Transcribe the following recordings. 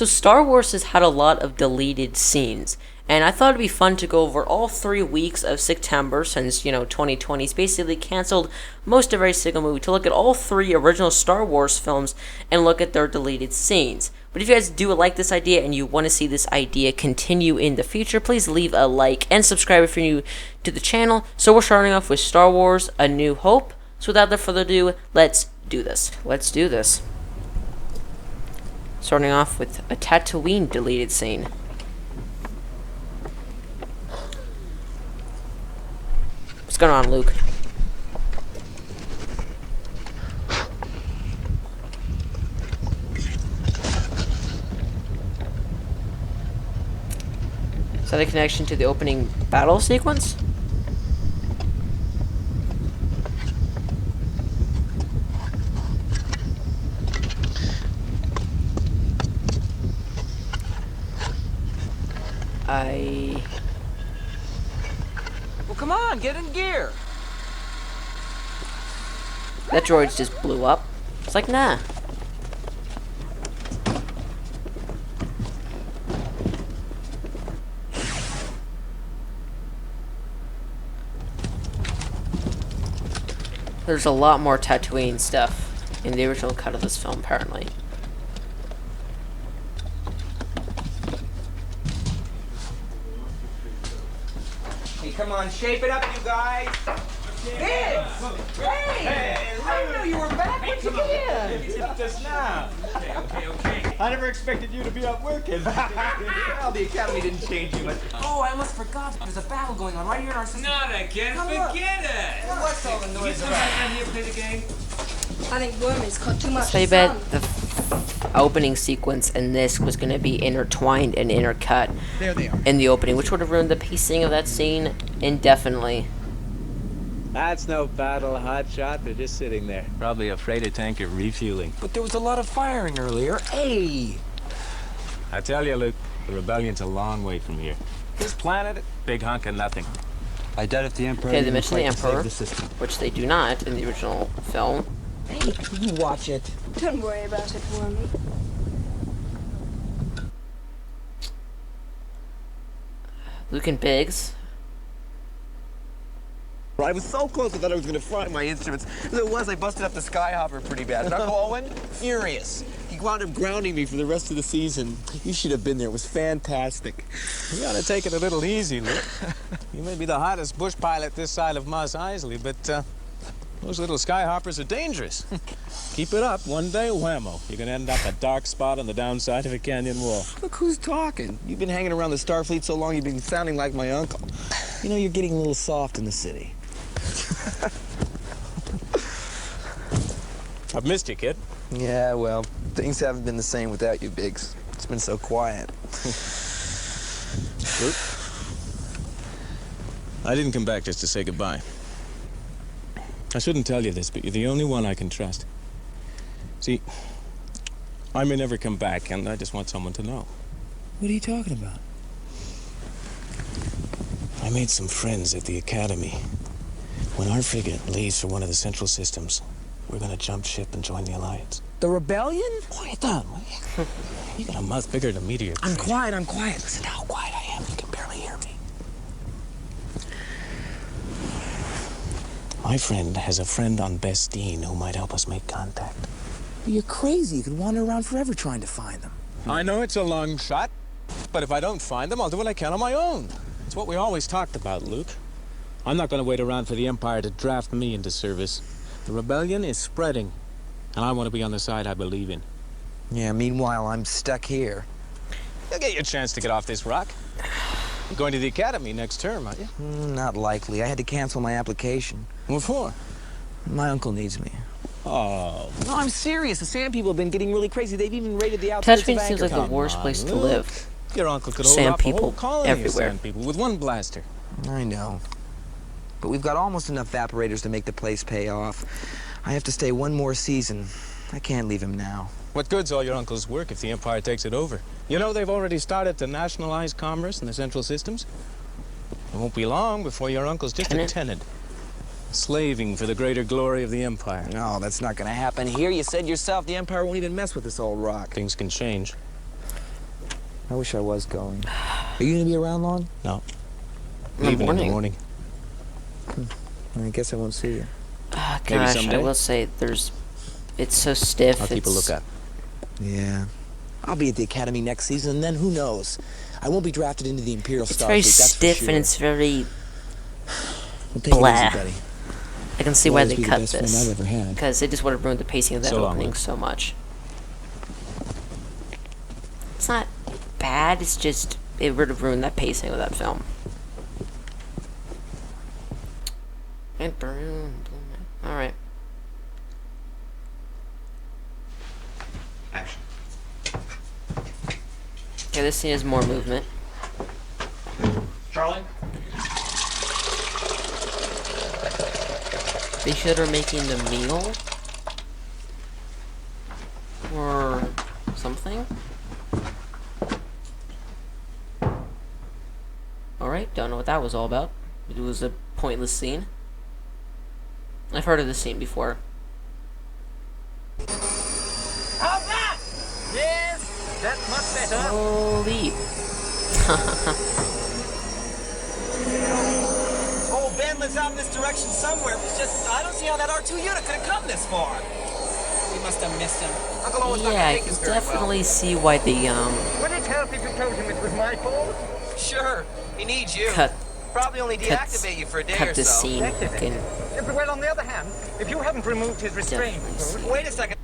So Star Wars has had a lot of deleted scenes, and I thought it'd be fun to go over all 3 weeks of September since, 2020's basically canceled most of every single movie, to look at all 3 original Star Wars films and look at their deleted scenes. But if you guys do like this idea and you want to see this idea continue in the future, please leave a like and subscribe if you're new to the channel. So we're starting off with Star Wars A New Hope. So without further ado, let's do this. Let's do this. Starting off with a Tatooine deleted scene. What's going on, Luke? Is that a connection to the opening battle sequence? Well, come on, get in gear. That droid just blew up. It's like, nah. There's a lot more Tatooine stuff in the original cut of this film, apparently. Come on, shape it up, you guys. Hey! I didn't know you were back. What'd you get? Just now. Okay. I never expected you to be up working. Well, the Academy didn't change you much. Oh, I almost forgot. There's a battle going on right here in our system. Not again. Forget it. Well, what's all the noise Get about? somebody down here play the game. I think Wormy's caught too much So I sun. bet the opening sequence and this was going to be intertwined and intercut There they are. in the opening, which would have ruined the pacing of that scene indefinitely. That's no battle, hotshot. They're just sitting there. Probably a freighter tanker refueling. But there was a lot of firing earlier. Hey! I tell you, Luke, the rebellion's a long way from here. This planet, big hunk of nothing. I doubt if the Emperor Okay, they even mention the tried to save Emperor, the system. which they do not in the original film. Hey, you watch it. Don't worry about it, Wormy. Luke and Biggs. I was so close I thought I was going to fry my instruments. As it was, I busted up the Skyhopper pretty bad. And Uncle Owen, furious. He wound up grounding me for the rest of the season. You should have been there. It was fantastic. You gotta take it a little easy, Luke. You may be the hottest bush pilot this side of Mos Eisley, but those little skyhoppers are dangerous. Keep it up. One day, whammo, you're gonna end up a dark spot on the downside of a canyon wall. Look who's talking. You've been hanging around the Starfleet so long, you've been sounding like my uncle. You know, you're getting a little soft in the city. I've missed you, kid. Yeah, well, things haven't been the same without you, Biggs. It's been so quiet. Luke, I didn't come back just to say goodbye. I shouldn't tell you this, but you're the only one I can trust. See, I may never come back, and I just want someone to know. What are you talking about? I made some friends at the Academy. When our frigate leaves for one of the central systems, we're gonna jump ship and join the Alliance. The rebellion? Quiet down, will you? You got a mouth bigger than a meteor. I'm quiet. Listen how quiet I am. You can barely hear me. My friend has a friend on Bestine who might help us make contact. You're crazy. You could wander around forever trying to find them. I know it's a long shot, but if I don't find them, I'll do what I can on my own. It's what we always talked about, Luke. I'm not gonna wait around for the Empire to draft me into service. The rebellion is spreading, and I want to be on the side I believe in. Yeah, meanwhile, I'm stuck here. You'll get your chance to get off this rock. You're going to the Academy next term, aren't you? Not likely. I had to cancel my application. What for? My uncle needs me. Oh. No, I'm serious. The Sand people have been getting really crazy. They've even raided the outskirts of Tatooine seems like the Anchortown. worst place to Luke. live. Your uncle could hold Sand off a people whole colony of everywhere. sand people with one blaster. I know. But we've got almost enough evaporators to make the place pay off. I have to stay one more season. I can't leave him now. What good's all your uncle's work if the Empire takes it over? You know they've already started to nationalize commerce in the central systems? It won't be long before your uncle's just a tenant. Slaving for the greater glory of the Empire. No, that's not gonna happen here. You said yourself the Empire won't even mess with this old rock. Things can change. I wish I was going. Are you gonna be around long? No. In the Leaving in the morning. morning. I guess I won't see you. Maybe Gosh, I someday. will say it's so stiff. I'll keep a lookout. Yeah. I'll be at the academy next season, and then who knows? I won't be drafted into the Imperial It's Starfleet, very that's stiff for sure. and it's very. Well, take it blah. easy, buddy. I can see You'll why always they be the cut best friend this. I've ever had. Because it just would have ruined the pacing of that So long, opening Luke. so much. It's not bad, it's just. It would have ruined that pacing of that film. And burn. Alright. Action. Okay, this scene has more movement. Charlie? They should are making the meal. Or something. Alright, don't know what that was all about. It was a pointless scene. I've heard of this scene before. How's that? Yes, that's much better. Holy. Oh, Ben lives out in this direction somewhere. It's just, I don't see how that R2 unit could have come this far. We must have missed him. Uncle Owen's not Yeah, gonna I take can this very well. definitely see why they, Would it help if you told him it was my fault? Sure, he needs you. cut Probably only deactivate you for a day or cut this so. scene. Fucking Well, on the other hand, if you hadn't removed his restraint, definitely see. Wait a second.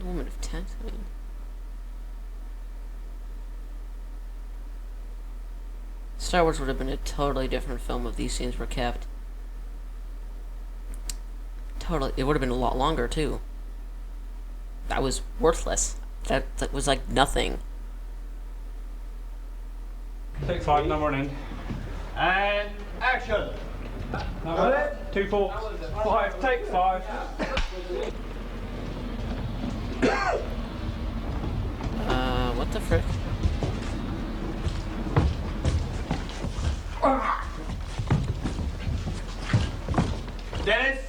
Woman of Tatooine. Star Wars would have been a totally different film if these scenes were kept. Totally, it would have been a lot longer too. That was worthless. That was like nothing. Take 5, number one in. And action! Number 2, 4, 5, take 5. What the frick? Dennis?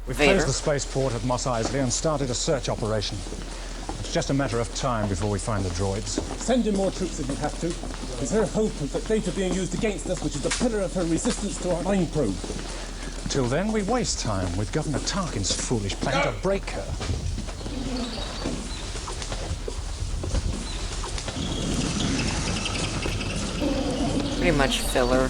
We've Vader. closed the spaceport at Mos Eisley and started a search operation. It's just a matter of time before we find the droids. Send in more troops if you have to. It's her hope that data being used against us, which is the pillar of her resistance to our line probe. Till then, we waste time with Governor Tarkin's foolish plan to break her. Pretty much filler.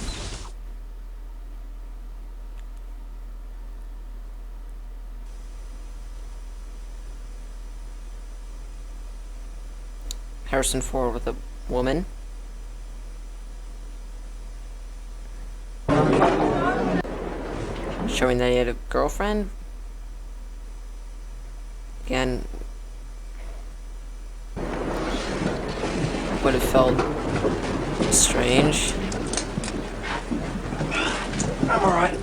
Harrison Ford with a woman. Showing that he had a girlfriend. Again, would have felt strange. I'm alright.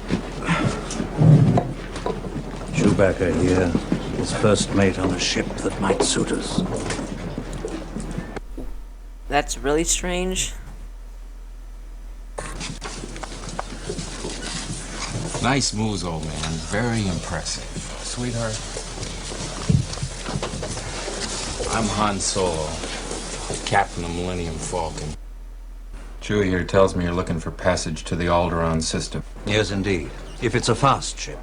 Chewbacca here is first mate on a ship that might suit us. That's really strange. Nice moves, old man. Very impressive. Sweetheart, I'm Han Solo, captain of Millennium Falcon. Chewie here tells me you're looking for passage to the Alderaan system. Yes, indeed. If it's a fast ship.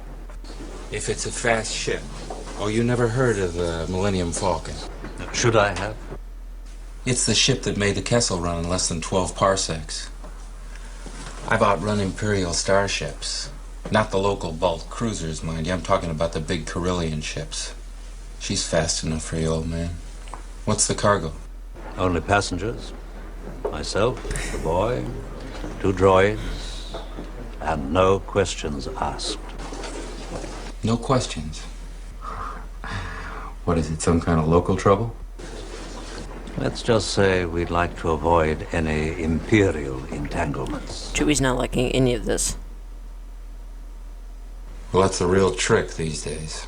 If it's a fast ship. Oh, you never heard of the Millennium Falcon? Should I have? It's the ship that made the Kessel run in less than 12 parsecs. I've outrun Imperial starships. Not the local bulk cruisers, mind you. I'm talking about the big Carillion ships. She's fast enough for you, old man. What's the cargo? Only passengers. Myself, the boy, 2 droids, and no questions asked. No questions. What is it, some kind of local trouble? Let's just say we'd like to avoid any Imperial entanglements. Chewie's not liking any of this. Well, that's the real trick these days.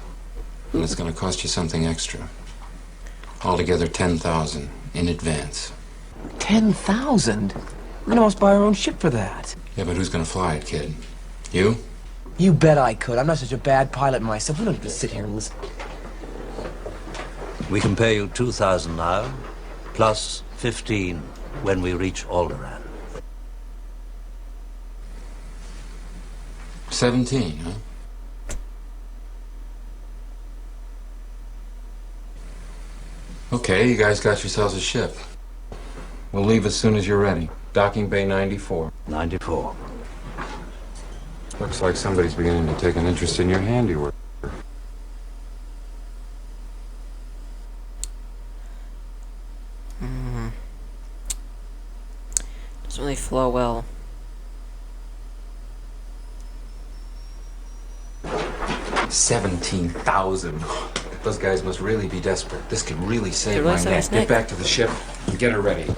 And it's going to cost you something extra. Altogether 10,000 in advance. 10,000? We can almost buy our own ship for that. Yeah, but who's going to fly it, kid? You? You bet I could. I'm not such a bad pilot myself. We don't have to sit here and listen. We can pay you 2,000 now, plus 15 when we reach Alderaan. 17, huh? Okay, you guys got yourselves a ship. We'll leave as soon as you're ready. Docking Bay 94. 94. Looks like somebody's beginning to take an interest in your handiwork. Doesn't really flow well. $17,000. Those guys must really be desperate. This could really save my neck. Get back to the ship and get her ready.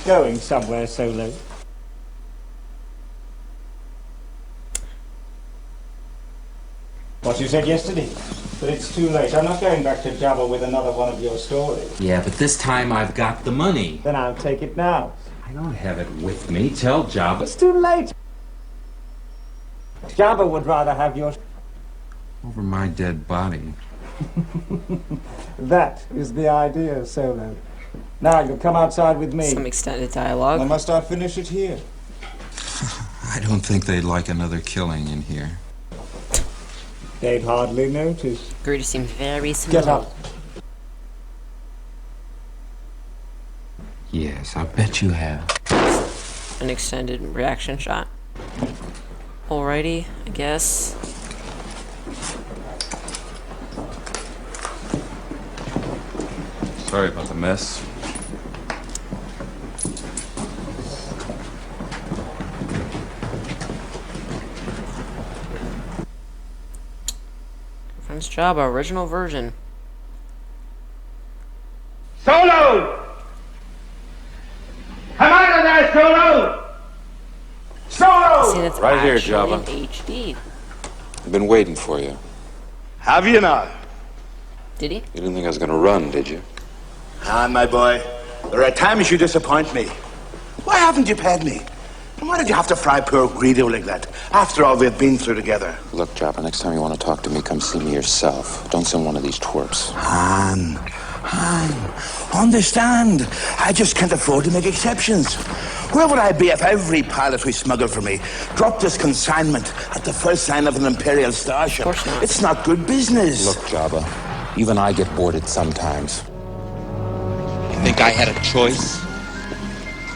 Going somewhere, Solo. What you said yesterday. But it's too late. I'm not going back to Jabba with another one of your stories. Yeah, but this time I've got the money. Then I'll take it now. I don't have it with me. Tell Jabba. It's too late. Jabba would rather have your... Over my dead body. That is the idea, Solo. Now you'll come outside with me. Some extended dialogue. Or must I finish it here? I don't think they'd like another killing in here. They'd hardly notice. Greedo seems very small. Get up. Yes, I bet you have. An extended reaction shot. Alrighty, I guess. Sorry about the mess. Friend's Jabba, original version. Solo! Come out of there, Solo! Solo! See, that's Right here, actually Jabba. in HD. I've been waiting for you. Have you now? Did he? You didn't think I was gonna run, did you? Ah, my boy, there are times you disappoint me. Why haven't you paid me? And why did you have to fry poor Greedo like that, after all we've been through together? Look, Jabba, next time you want to talk to me, come see me yourself. Don't send one of these twerps. Han, understand. I just can't afford to make exceptions. Where would I be if every pilot who smuggled for me dropped his consignment at the first sign of an Imperial starship? Of course not. It's not good business. Look, Jabba, even I get boarded sometimes. You think I had a choice?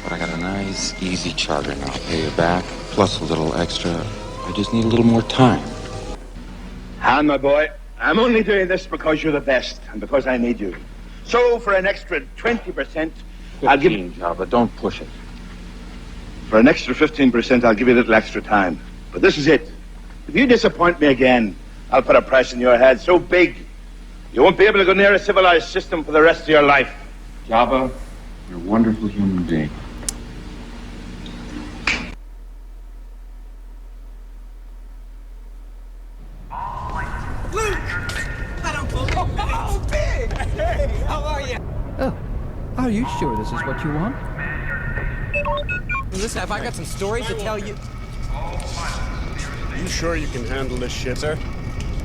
But I got a nice, easy charter now. I'll pay you back, plus a little extra. I just need a little more time. Han, my boy, I'm only doing this because you're the best and because I need you. So for an extra 20%, I'll give you... Jabba, don't push it. For an extra 15%, I'll give you a little extra time. But this is it. If you disappoint me again, I'll put a price on your head so big, you won't be able to go near a civilized system for the rest of your life. Jabba, you're a wonderful human being. Are you sure this is what you want? Listen, have I got some stories to tell you? You sure you can handle this ship, sir?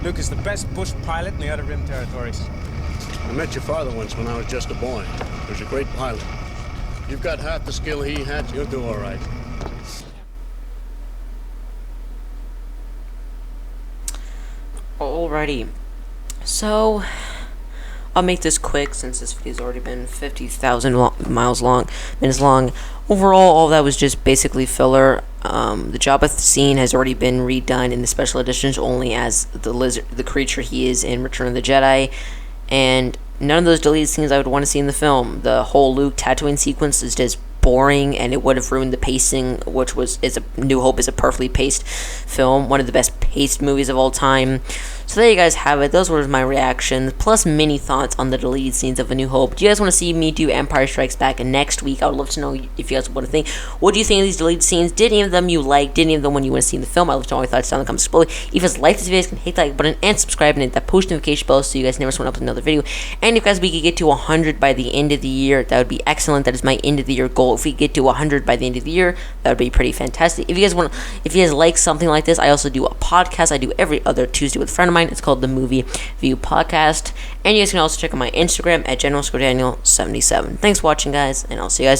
Luke is the best bush pilot in the Outer Rim territories. I met your father once when I was just a boy. He was a great pilot. You've got half the skill he had, you'll do all right. Alrighty. So, I'll make this quick since this video's already been 50,000 minutes long. Overall, all that was just basically filler. The Jabba scene has already been redone in the special editions only as the creature he is in Return of the Jedi, and none of those deleted scenes I would want to see in the film. The whole Luke Tatooine sequence is just boring, and it would have ruined the pacing, New Hope is a perfectly paced film, one of the best paced movies of all time. So there you guys have it. Those were my reactions, plus mini thoughts on the deleted scenes of A New Hope. Do you guys want to see me do Empire Strikes Back next week? I would love to know if you guys want to think. What do you think of these deleted scenes? Did any of them you like? Did any of them one you want to see in the film? I'd love to know your thoughts down in the comments below. If you guys like this video, you can hit the like button and subscribe and hit that post notification bell so you guys never miss when I upload another video. And if guys we could get to 100 by the end of the year, that would be excellent. That is my end of the year goal. If we get to 100 by the end of the year, that would be pretty fantastic. If you guys like something like this, I also do a podcast I do every other Tuesday with a friend of mine. It's called the Movie View Podcast, and you guys can also check out my Instagram at GeneralScoreDaniel77. Thanks for watching, guys, and I'll see you guys